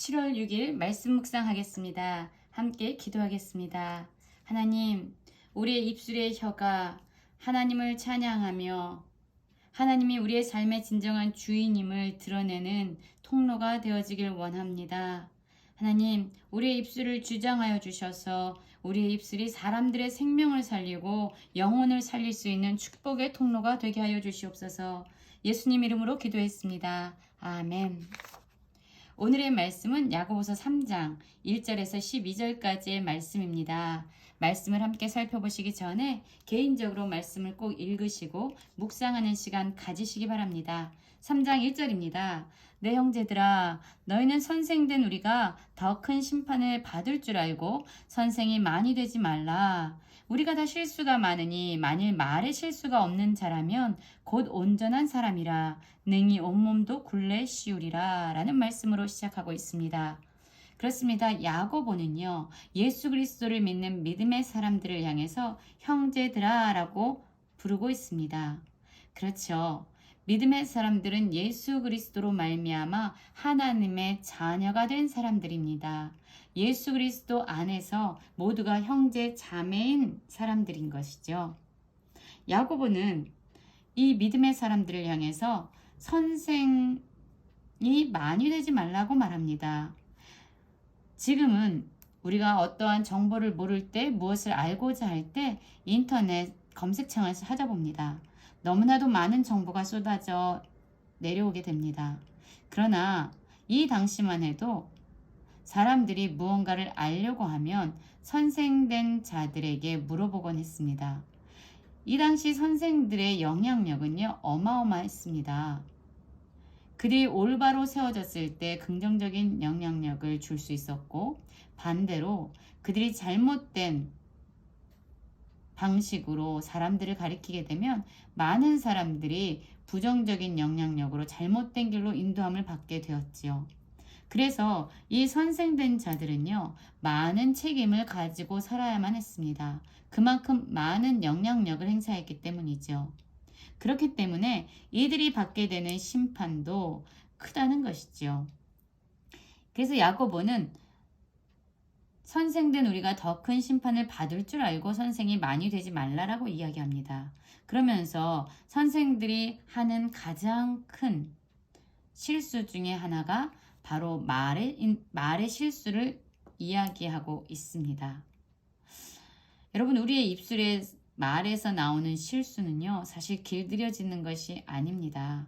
7월 6일 말씀 묵상하겠습니다. 함께 기도하겠습니다. 하나님, 우리의 입술의 혀가 하나님을 찬양하며 하나님이 우리의 삶의 진정한 주인임을 드러내는 통로가 되어지길 원합니다. 하나님, 우리의 입술을 주장하여 주셔서 우리의 입술이 사람들의 생명을 살리고 영혼을 살릴 수 있는 축복의 통로가 되게 하여 주시옵소서. 예수님 이름으로 기도했습니다. 아멘. 오늘의 말씀은 야고보서 3장 1절에서 12절까지의 말씀입니다. 말씀을 함께 살펴보시기 전에 개인적으로 말씀을 꼭 읽으시고 묵상하는 시간 가지시기 바랍니다. 3장 1절입니다. 내 형제들아, 너희는 선생된 우리가 더 큰 심판을 받을 줄 알고 선생이 많이 되지 말라. 우리가 다 실수가 많으니 만일 말에 실수가 없는 자라면 곧 온전한 사람이라 능히 온몸도 굴레 씌우리라 라는 말씀으로 시작하고 있습니다. 그렇습니다. 야고보는요, 예수 그리스도를 믿는 믿음의 사람들을 향해서 형제들아 라고 부르고 있습니다. 그렇죠. 믿음의 사람들은 예수 그리스도로 말미암아 하나님의 자녀가 된 사람들입니다. 예수 그리스도 안에서 모두가 형제 자매인 사람들인 것이죠. 야고보는 이 믿음의 사람들을 향해서 선생이 많이 되지 말라고 말합니다. 지금은 우리가 어떠한 정보를 모를 때, 무엇을 알고자 할 때 인터넷 검색창을 찾아봅니다. 너무나도 많은 정보가 쏟아져 내려오게 됩니다. 그러나 이 당시만 해도 사람들이 무언가를 알려고 하면 선생된 자들에게 물어보곤 했습니다. 이 당시 선생들의 영향력은요, 어마어마했습니다. 그들이 올바로 세워졌을 때 긍정적인 영향력을 줄 수 있었고, 반대로 그들이 잘못된 방식으로 사람들을 가리키게 되면 많은 사람들이 부정적인 영향력으로 잘못된 길로 인도함을 받게 되었지요. 그래서 이 선생된 자들은요, 많은 책임을 가지고 살아야만 했습니다. 그만큼 많은 영향력을 행사했기 때문이죠. 그렇기 때문에 이들이 받게 되는 심판도 크다는 것이죠. 그래서 야고보는 선생된 우리가 더 큰 심판을 받을 줄 알고 선생이 많이 되지 말라라고 이야기합니다. 그러면서 선생들이 하는 가장 큰 실수 중에 하나가 바로 말의 실수를 이야기하고 있습니다. 여러분, 우리의 입술에 말에서 나오는 실수는요, 사실 길들여지는 것이 아닙니다.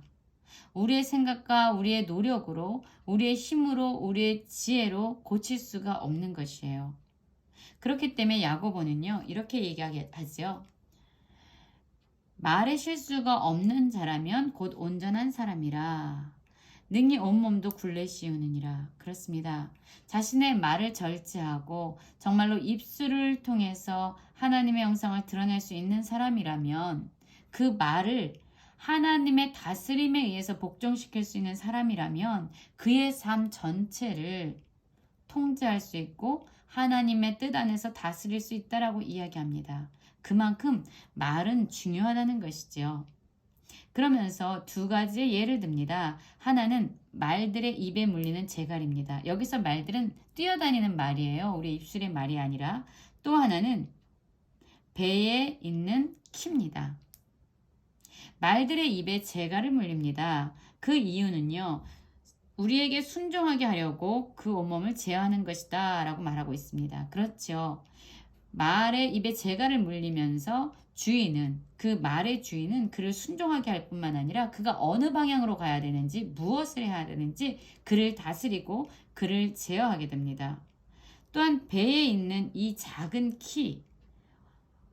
우리의 생각과 우리의 노력으로, 우리의 힘으로, 우리의 지혜로 고칠 수가 없는 것이에요. 그렇기 때문에 야고보는요, 이렇게 얘기하죠. 말에 실수가 없는 자라면 곧 온전한 사람이라. 능히 온몸도 굴레 씌우느니라. 그렇습니다. 자신의 말을 절제하고 정말로 입술을 통해서 하나님의 영상을 드러낼 수 있는 사람이라면, 그 말을 하나님의 다스림에 의해서 복종시킬 수 있는 사람이라면 그의 삶 전체를 통제할 수 있고 하나님의 뜻 안에서 다스릴 수 있다라고 이야기합니다. 그만큼 말은 중요하다는 것이죠. 그러면서 두 가지의 예를 듭니다. 하나는 말들의 입에 물리는 재갈입니다. 여기서 말들은 뛰어다니는 말이에요. 우리 입술의 말이 아니라. 또 하나는 배에 있는 키입니다. 말들의 입에 재갈을 물립니다. 그 이유는요, 우리에게 순종하게 하려고 그 온몸을 제어하는 것이다 라고 말하고 있습니다. 그렇죠. 말의 입에 재갈을 물리면서 그 말의 주인은 그를 순종하게 할 뿐만 아니라 그가 어느 방향으로 가야 되는지, 무엇을 해야 되는지 그를 다스리고 그를 제어하게 됩니다. 또한 배에 있는 이 작은 키,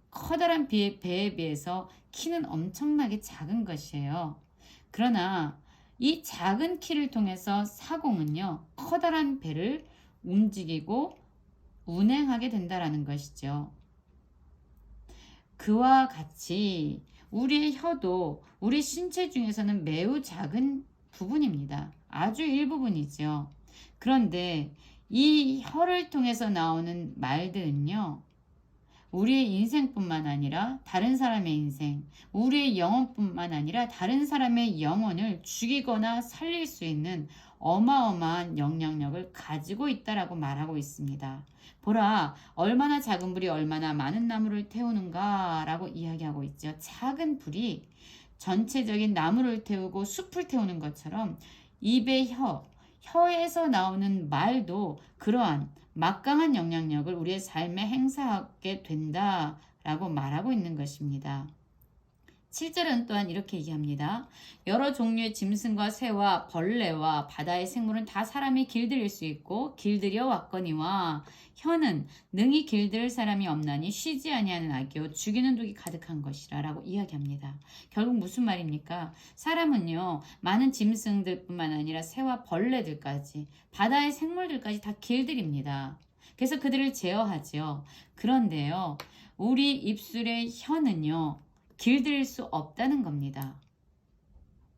커다란 배에 비해서 키는 엄청나게 작은 것이에요. 그러나 이 작은 키를 통해서 사공은요, 커다란 배를 움직이고 운행하게 된다라는 것이죠. 그와 같이 우리의 혀도 우리 신체 중에서는 매우 작은 부분입니다. 아주 일부분이죠. 그런데 이 혀를 통해서 나오는 말들은요, 우리의 인생뿐만 아니라 다른 사람의 인생, 우리의 영혼뿐만 아니라 다른 사람의 영혼을 죽이거나 살릴 수 있는 어마어마한 영향력을 가지고 있다라고 말하고 있습니다. 보라, 얼마나 작은 불이 얼마나 많은 나무를 태우는가라고 이야기하고 있죠. 작은 불이 전체적인 나무를 태우고 숲을 태우는 것처럼 입의 혀에서 나오는 말도 그러한 막강한 영향력을 우리의 삶에 행사하게 된다라고 말하고 있는 것입니다. 7절은 또한 이렇게 얘기합니다. 여러 종류의 짐승과 새와 벌레와 바다의 생물은 다 사람이 길들일 수 있고 길들여 왔거니와 혀는 능히 길들일 사람이 없나니 쉬지 아니하는 악이요 죽이는 독이 가득한 것이라 라고 이야기합니다. 결국 무슨 말입니까? 사람은요 많은 짐승들뿐만 아니라 새와 벌레들까지 바다의 생물들까지 다 길들입니다. 그래서 그들을 제어하죠. 그런데요 우리 입술의 혀는요 길들일 수 없다는 겁니다.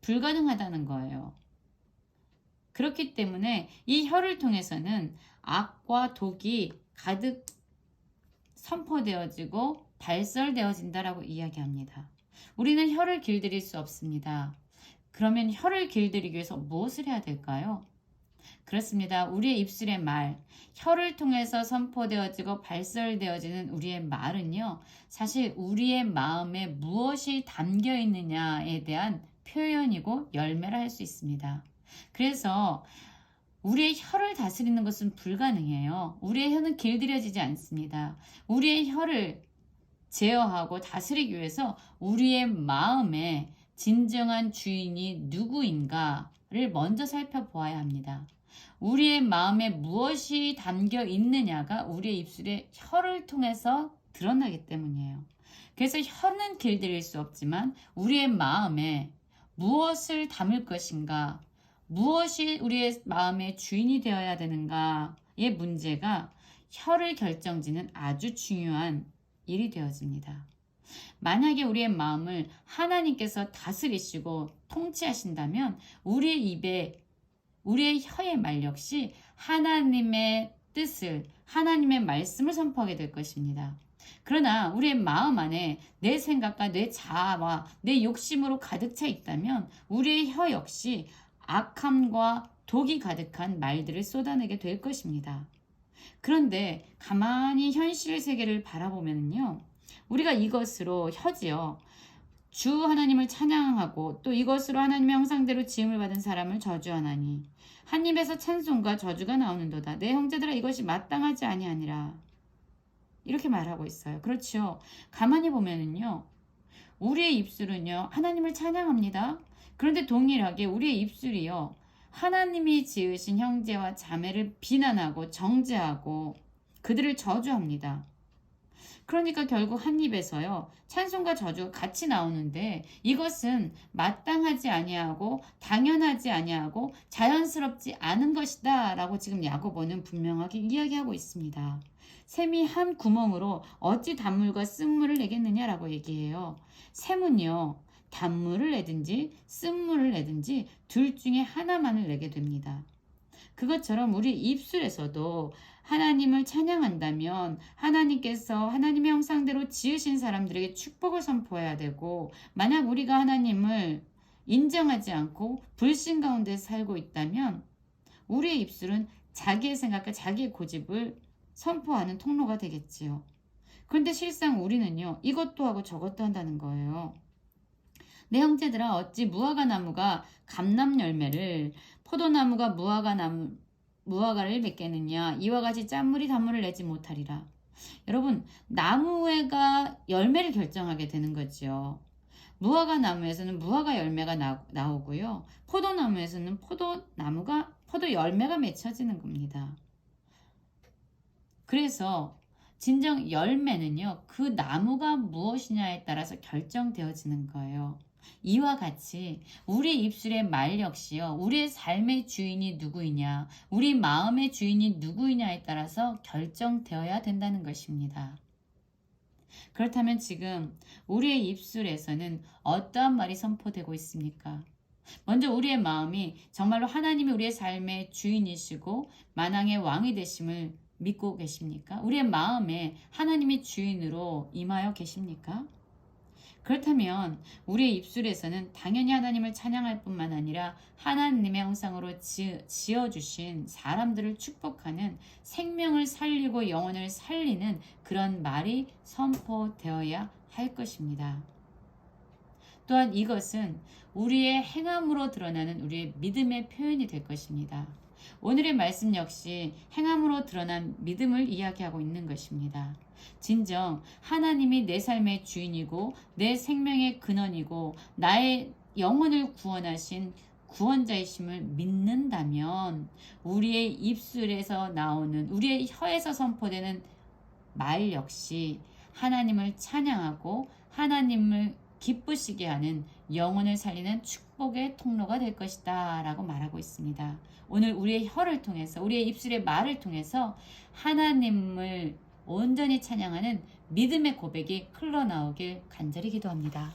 불가능하다는 거예요. 그렇기 때문에 이 혀를 통해서는 악과 독이 가득 선포되어지고 발설되어진다라고 이야기합니다. 우리는 혀를 길들일 수 없습니다. 그러면 혀를 길들이기 위해서 무엇을 해야 될까요? 그렇습니다. 우리의 입술의 말, 혀를 통해서 선포되어지고 발설되어지는 우리의 말은요. 사실 우리의 마음에 무엇이 담겨 있느냐에 대한 표현이고 열매라 할 수 있습니다. 그래서 우리의 혀를 다스리는 것은 불가능해요. 우리의 혀는 길들여지지 않습니다. 우리의 혀를 제어하고 다스리기 위해서 우리의 마음의 진정한 주인이 누구인가를 먼저 살펴보아야 합니다. 우리의 마음에 무엇이 담겨 있느냐가 우리의 입술에 혀를 통해서 드러나기 때문이에요. 그래서 혀는 길들일 수 없지만 우리의 마음에 무엇을 담을 것인가, 무엇이 우리의 마음의 주인이 되어야 되는가의 문제가 혀를 결정짓는 아주 중요한 일이 되어집니다. 만약에 우리의 마음을 하나님께서 다스리시고 통치하신다면 우리의 혀의 말 역시 하나님의 뜻을, 하나님의 말씀을 선포하게 될 것입니다. 그러나 우리의 마음 안에 내 생각과 내 자아와 내 욕심으로 가득 차 있다면 우리의 혀 역시 악함과 독이 가득한 말들을 쏟아내게 될 것입니다. 그런데 가만히 현실 세계를 바라보면요. 우리가 이것으로 혀지요. 주 하나님을 찬양하고 또 이것으로 하나님의 형상대로 지음을 받은 사람을 저주하나니 한 입에서 찬송과 저주가 나오는도다. 내 형제들아 이것이 마땅하지 아니하니라. 이렇게 말하고 있어요. 그렇죠. 가만히 보면은요. 우리의 입술은요. 하나님을 찬양합니다. 그런데 동일하게 우리의 입술이요. 하나님이 지으신 형제와 자매를 비난하고 정죄하고 그들을 저주합니다. 그러니까 결국 한 입에서요. 찬송과 저주가 같이 나오는데 이것은 마땅하지 아니하고 당연하지 아니하고 자연스럽지 않은 것이다 라고 지금 야고보는 분명하게 이야기하고 있습니다. 샘이 한 구멍으로 어찌 단물과 쓴물을 내겠느냐라고 얘기해요. 샘은요. 단물을 내든지 쓴물을 내든지 둘 중에 하나만을 내게 됩니다. 그것처럼 우리 입술에서도 하나님을 찬양한다면 하나님께서 하나님의 형상대로 지으신 사람들에게 축복을 선포해야 되고 만약 우리가 하나님을 인정하지 않고 불신 가운데 살고 있다면 우리의 입술은 자기의 생각과 자기의 고집을 선포하는 통로가 되겠지요. 그런데 실상 우리는요. 이것도 하고 저것도 한다는 거예요. 내 형제들아 어찌 무화과 나무가 감람 열매를 포도나무가 무화과를 맺겠느냐 이와 같이 짠물이 단물을 내지 못하리라. 여러분 나무가 열매를 결정하게 되는 거죠. 무화과 나무에서는 무화과 열매가 나오고요. 포도나무에서는 포도 열매가 맺혀지는 겁니다. 그래서 진정 열매는요. 그 나무가 무엇이냐에 따라서 결정되어지는 거예요. 이와 같이 우리 입술의 말 역시요. 우리의 삶의 주인이 누구이냐, 우리 마음의 주인이 누구이냐에 따라서 결정되어야 된다는 것입니다. 그렇다면 지금 우리의 입술에서는 어떠한 말이 선포되고 있습니까? 먼저 우리의 마음이 정말로 하나님이 우리의 삶의 주인이시고 만왕의 왕이 되심을 믿고 계십니까? 우리의 마음에 하나님이 주인으로 임하여 계십니까? 그렇다면 우리의 입술에서는 당연히 하나님을 찬양할 뿐만 아니라 하나님의 형상으로 지어주신 사람들을 축복하는, 생명을 살리고 영혼을 살리는 그런 말이 선포되어야 할 것입니다. 또한 이것은 우리의 행함으로 드러나는 우리의 믿음의 표현이 될 것입니다. 오늘의 말씀 역시 행함으로 드러난 믿음을 이야기하고 있는 것입니다. 진정 하나님이 내 삶의 주인이고 내 생명의 근원이고 나의 영혼을 구원하신 구원자이심을 믿는다면 우리의 입술에서 나오는, 우리의 혀에서 선포되는 말 역시 하나님을 찬양하고 하나님을 기쁘시게 하는, 영혼을 살리는 축복의 통로가 될 것이다 라고 말하고 있습니다. 오늘 우리의 혀를 통해서, 우리의 입술의 말을 통해서 하나님을 온전히 찬양하는 믿음의 고백이 흘러나오길 간절히 기도합니다.